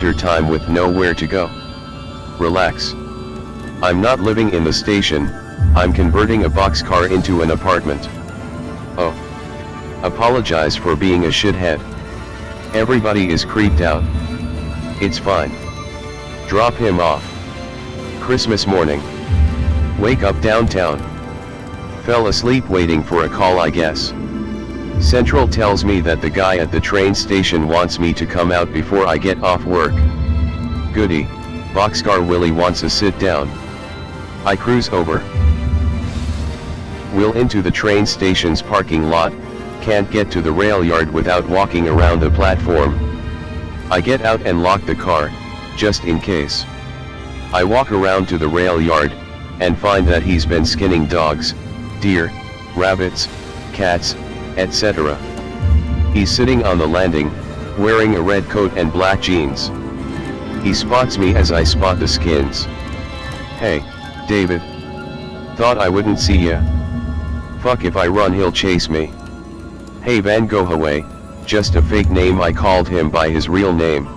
time with nowhere to go. Relax. I'm not living in the station, I'm converting a boxcar into an apartment. Oh. Apologize for being a shithead. Everybody is creeped out. It's fine. Drop him off. Christmas morning. Wake up downtown. Fell asleep waiting for a call, I guess. Central tells me that the guy at the train station wants me to come out before I get off work. Goody, Boxcar Willie wants a sit down. I cruise over. Wheel into the train station's parking lot, can't get to the rail yard without walking around the platform. I get out and lock the car, just in case. I walk around to the rail yard, and find that he's been skinning dogs, deer, rabbits, cats, etc. He's sitting on the landing, wearing a red coat and black jeans. He spots me as I spot the skins. Hey, David. Thought I wouldn't see ya. Fuck, if I run he'll chase me. Hey, Van go away, just a fake name. I called him by his real name.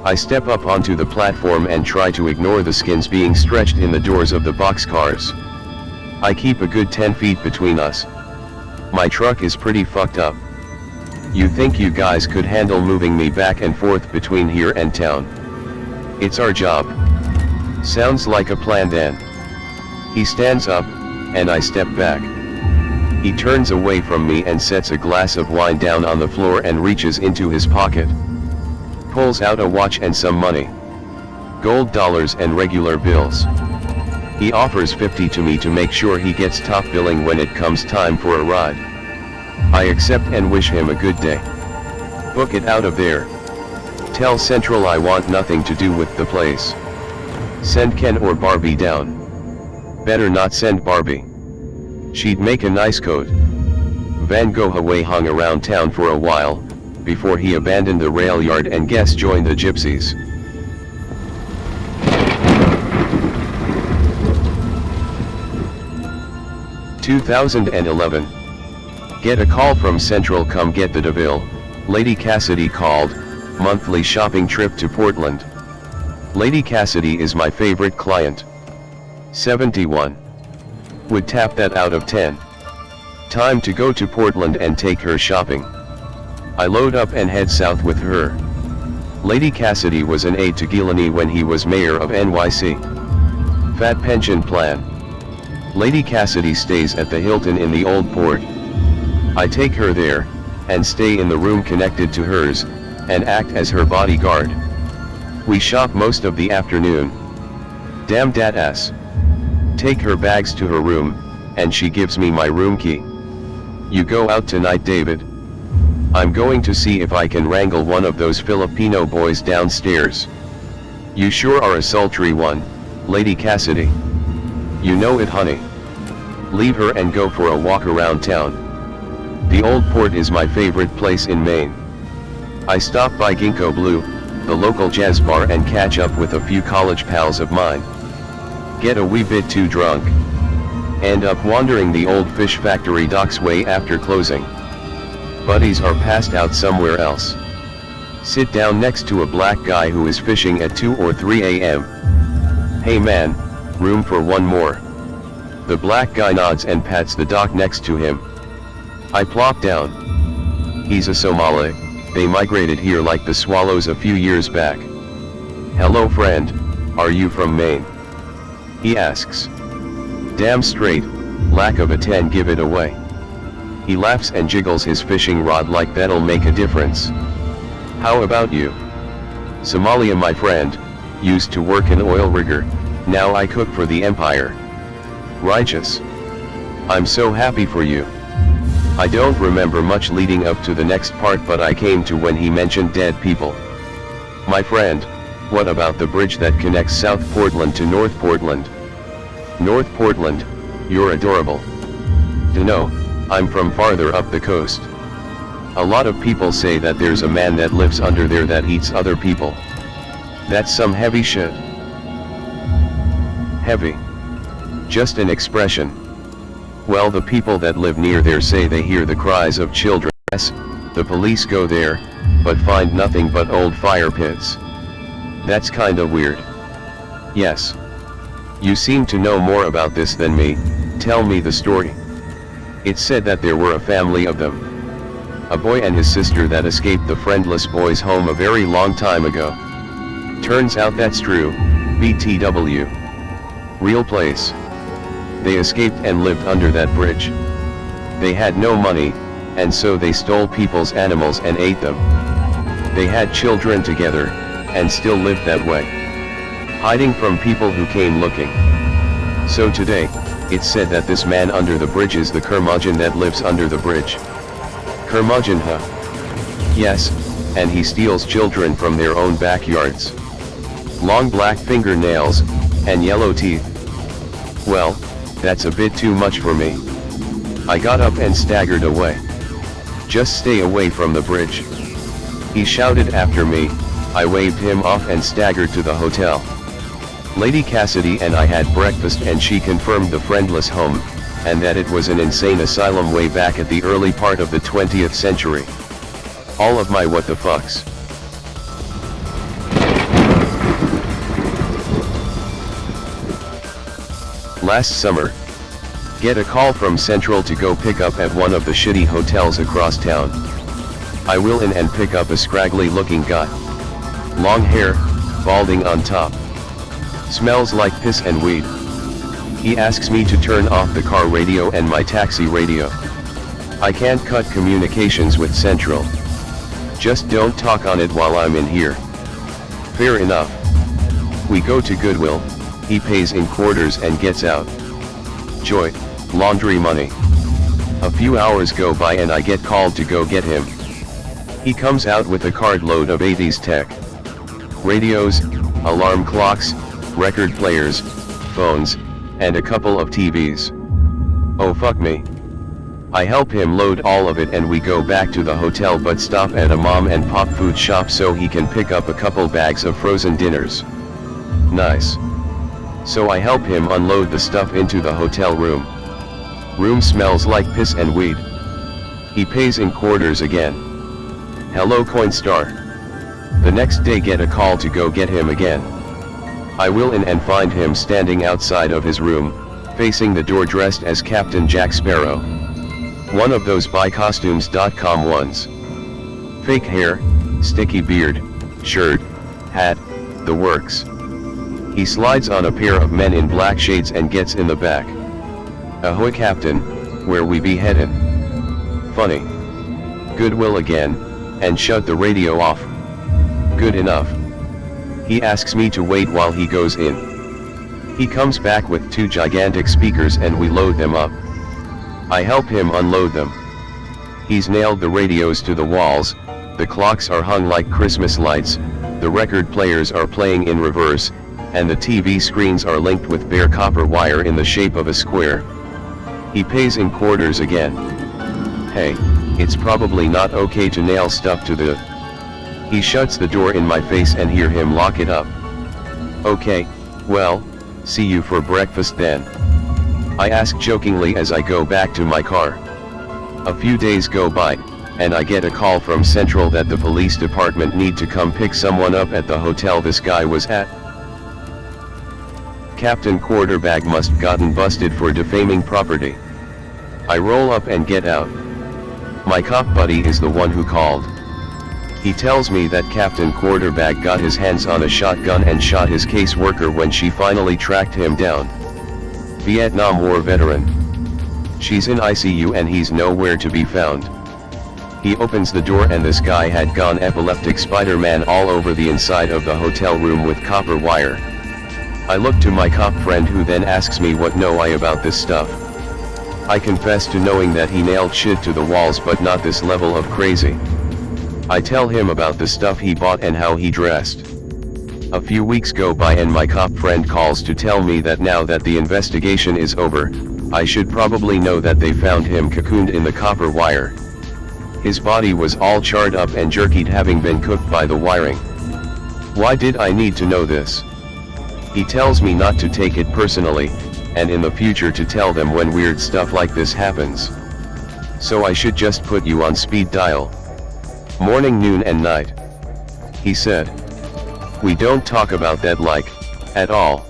I step up onto the platform and try to ignore the skins being stretched in the doors of the boxcars. I keep a good 10 feet between us. My truck is pretty fucked up. You think you guys could handle moving me back and forth between here and town? It's our job. Sounds like a plan then. He stands up, and I step back. He turns away from me and sets a glass of wine down on the floor and reaches into his pocket. Pulls out a watch and some money. Gold dollars and regular bills. He offers 50 to me to make sure he gets top billing when it comes time for a ride. I accept and wish him a good day. Book it out of there. Tell Central I want nothing to do with the place. Send Ken or Barbie down. Better not send Barbie. She'd make a nice coat. Van Gogh away hung around town for a while, before he abandoned the rail yard and guess joined the gypsies. (2011) Get a call from Central, come get the DeVille. Lady Cassidy called, monthly shopping trip to Portland. Lady Cassidy is my favorite client. 71. Would tap that out of 10. Time to go to Portland and take her shopping. I load up and head south with her. Lady Cassidy was an aide to Giuliani when he was mayor of NYC. Fat pension plan. Lady Cassidy stays at the Hilton in the Old Port. I take her there, and stay in the room connected to hers, and act as her bodyguard. We shop most of the afternoon. Damn dat ass. Take her bags to her room, and she gives me my room key. You go out tonight, David? I'm going to see if I can wrangle one of those Filipino boys downstairs. You sure are a sultry one, Lady Cassidy. You know it, honey. Leave her and go for a walk around town. The Old Port is my favorite place in Maine. I stop by Ginkgo Blue, the local jazz bar, and catch up with a few college pals of mine. Get a wee bit too drunk. End up wandering the old fish factory docks way after closing. Buddies are passed out somewhere else. Sit down next to a black guy who is fishing at 2 or 3 a.m. Hey man, room for one more. The black guy nods and pats the dock next to him. I plop down. He's a Somali, they migrated here like the swallows a few years back. Hello friend, are you from Maine? He asks. Damn straight, lack of a 10 give it away. He laughs and jiggles his fishing rod like that'll make a difference. How about you? Somalia, my friend, used to work an oil rigger, now I cook for the empire. Righteous. I'm so happy for you. I don't remember much leading up to the next part, but I came to when he mentioned dead people. My friend, what about the bridge that connects South Portland to North Portland? North Portland, you're adorable. Dunno, I'm from farther up the coast. A lot of people say that there's a man that lives under there that eats other people. That's some heavy shit. Heavy. Just an expression. Well, the people that live near there say they hear the cries of children. The police go there, but find nothing but old fire pits. That's kinda weird. Yes. You seem to know more about this than me, tell me the story. It said that there were a family of them. A boy and his sister that escaped the friendless boys' home a very long time ago. Turns out that's true, BTW. Real place. They escaped and lived under that bridge. They had no money, and so they stole people's animals and ate them. They had children together, and still lived that way. Hiding from people who came looking. So today, it's said that this man under the bridge is the curmudgeon that lives under the bridge. Curmudgeon, huh? Yes, and he steals children from their own backyards. Long black fingernails, and yellow teeth. Well, that's a bit too much for me. I got up and staggered away. Just stay away from the bridge. He shouted after me, I waved him off and staggered to the hotel. Lady Cassidy and I had breakfast and she confirmed the friendless home, and that it was an insane asylum way back at the early part of the 20th century. All of my what the fucks. Last summer. Get a call from Central to go pick up at one of the shitty hotels across town. I will in and pick up a scraggly looking guy. Long hair, balding on top. Smells like piss and weed. He asks me to turn off the car radio and my taxi radio. I can't cut communications with Central. Just don't talk on it while I'm in here. Fair enough. We go to Goodwill, he pays in quarters and gets out. Joy, laundry money. A few hours go by and I get called to go get him. He comes out with a cartload of 80s tech. Radios, alarm clocks, record players, phones, and a couple of TVs. Oh fuck me. I help him load all of it and we go back to the hotel but stop at a mom and pop food shop so he can pick up a couple bags of frozen dinners. Nice. So I help him unload the stuff into the hotel room. Room smells like piss and weed. He pays in quarters again. Hello Coinstar. The next day get a call to go get him again. I will in and find him standing outside of his room, facing the door dressed as Captain Jack Sparrow. One of those buycostumes.com ones. Fake hair, sticky beard, shirt, hat, the works. He slides on a pair of men in black shades and gets in the back. Ahoy Captain, where we be headin'? Funny. Goodwill again, and shut the radio off. Good enough. He asks me to wait while he goes in. He comes back with 2 gigantic speakers and we load them up. I help him unload them. He's nailed the radios to the walls, the clocks are hung like Christmas lights, the record players are playing in reverse, and the TV screens are linked with bare copper wire in the shape of a square. He pays in quarters again. Hey, it's probably not okay to nail stuff to the... He shuts the door in my face and hear him lock it up. Okay, well, see you for breakfast then. I ask jokingly as I go back to my car. A few days go by, and I get a call from Central that the police department need to come pick someone up at the hotel this guy was at. Captain Quarterback must gotten busted for defaming property. I roll up and get out. My cop buddy is the one who called. He tells me that Captain Quarterback got his hands on a shotgun and shot his caseworker when she finally tracked him down. Vietnam War veteran. She's in ICU and he's nowhere to be found. He opens the door and this guy had gone epileptic Spider-Man all over the inside of the hotel room with copper wire. I look to my cop friend who then asks me what know I about this stuff. I confess to knowing that he nailed shit to the walls but not this level of crazy. I tell him about the stuff he bought and how he dressed. A few weeks go by and my cop friend calls to tell me that now that the investigation is over, I should probably know that they found him cocooned in the copper wire. His body was all charred up and jerkied having been cooked by the wiring. Why did I need to know this? He tells me not to take it personally, and in the future to tell them when weird stuff like this happens. So I should just put you on speed dial. Morning, noon and night. He said. We don't talk about that like, at all.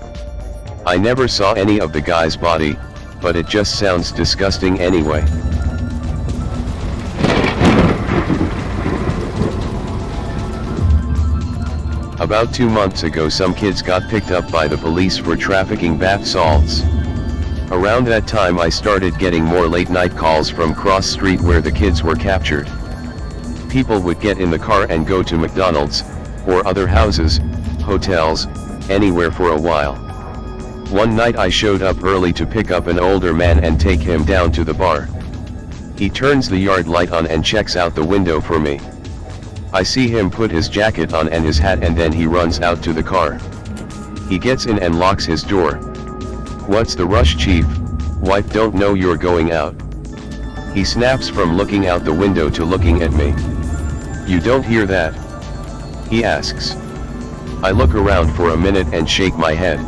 I never saw any of the guy's body, but it just sounds disgusting anyway. About 2 months ago some kids got picked up by the police for trafficking bath salts. Around that time I started getting more late night calls from cross street where the kids were captured. People would get in the car and go to McDonald's, or other houses, hotels, anywhere for a while. One night I showed up early to pick up an older man and take him down to the bar. He turns the yard light on and checks out the window for me. I see him put his jacket on and his hat and then he runs out to the car. He gets in and locks his door. "What's the rush, chief? Wife don't know you're going out." He snaps from looking out the window to looking at me. "You don't hear that?" he asks. I look around for a minute and shake my head.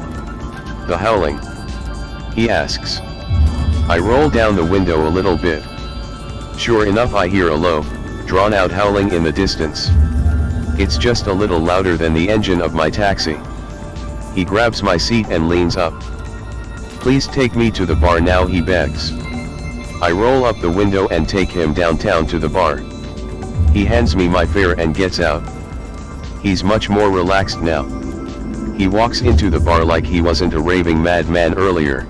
"The howling?" he asks. I roll down the window a little bit. Sure enough I hear a low, drawn-out howling in the distance. It's just a little louder than the engine of my taxi. He grabs my seat and leans up. "Please take me to the bar now," he begs. I roll up the window and take him downtown to the bar. He hands me my fare and gets out. He's much more relaxed now. He walks into the bar like he wasn't a raving madman earlier.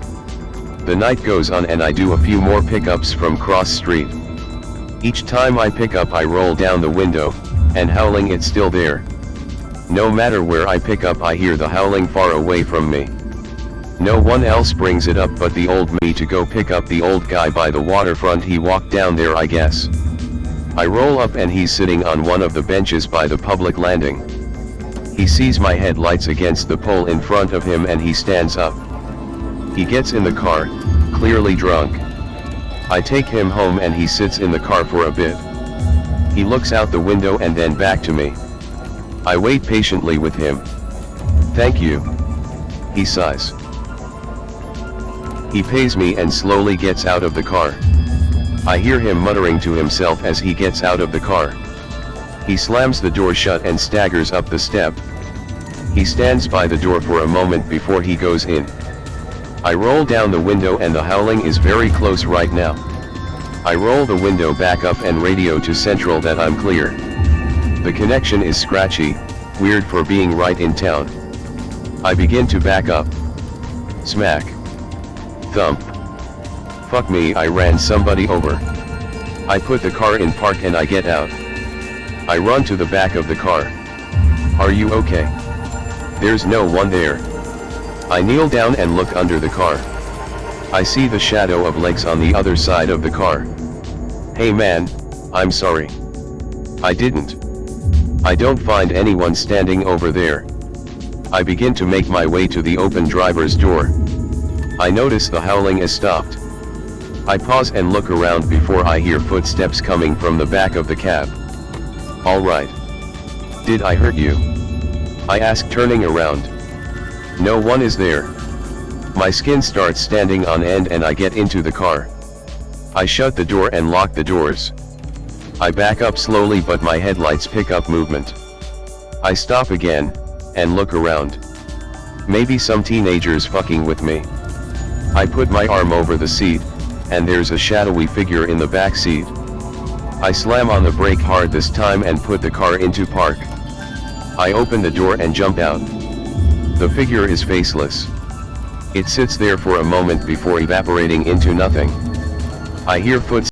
The night goes on and I do a few more pickups from cross street. Each time I pick up I roll down the window, and howling it's still there. No matter where I pick up I hear the howling far away from me. No one else brings it up but the old me to go pick up the old guy by the waterfront. He walked down there I guess. I roll up and he's sitting on one of the benches by the public landing. He sees my headlights against the pole in front of him and he stands up. He gets in the car, clearly drunk. I take him home and he sits in the car for a bit. He looks out the window and then back to me. I wait patiently with him. "Thank you," he sighs. He pays me and slowly gets out of the car. I hear him muttering to himself as he gets out of the car. He slams the door shut and staggers up the step. He stands by the door for a moment before he goes in. I roll down the window and the howling is very close right now. I roll the window back up and radio to Central that I'm clear. The connection is scratchy, weird for being right in town. I begin to back up. Smack. Thump. Fuck me, I ran somebody over. I put the car in park and I get out. I run to the back of the car. "Are you okay?" There's no one there. I kneel down and look under the car. I see the shadow of legs on the other side of the car. "Hey man, I'm sorry. I didn't. I don't find anyone standing over there." I begin to make my way to the open driver's door. I notice the howling has stopped. I pause and look around before I hear footsteps coming from the back of the cab. "All right. Did I hurt you?" I ask, turning around. No one is there. My skin starts standing on end and I get into the car. I shut the door and lock the doors. I back up slowly but my headlights pick up movement. I stop again, and look around. Maybe some teenagers fucking with me. I put my arm over the seat, and there's a shadowy figure in the back seat. I slam on the brake hard this time and put the car into park. I open the door and jump out. The figure is faceless. It sits there for a moment before evaporating into nothing. I hear footsteps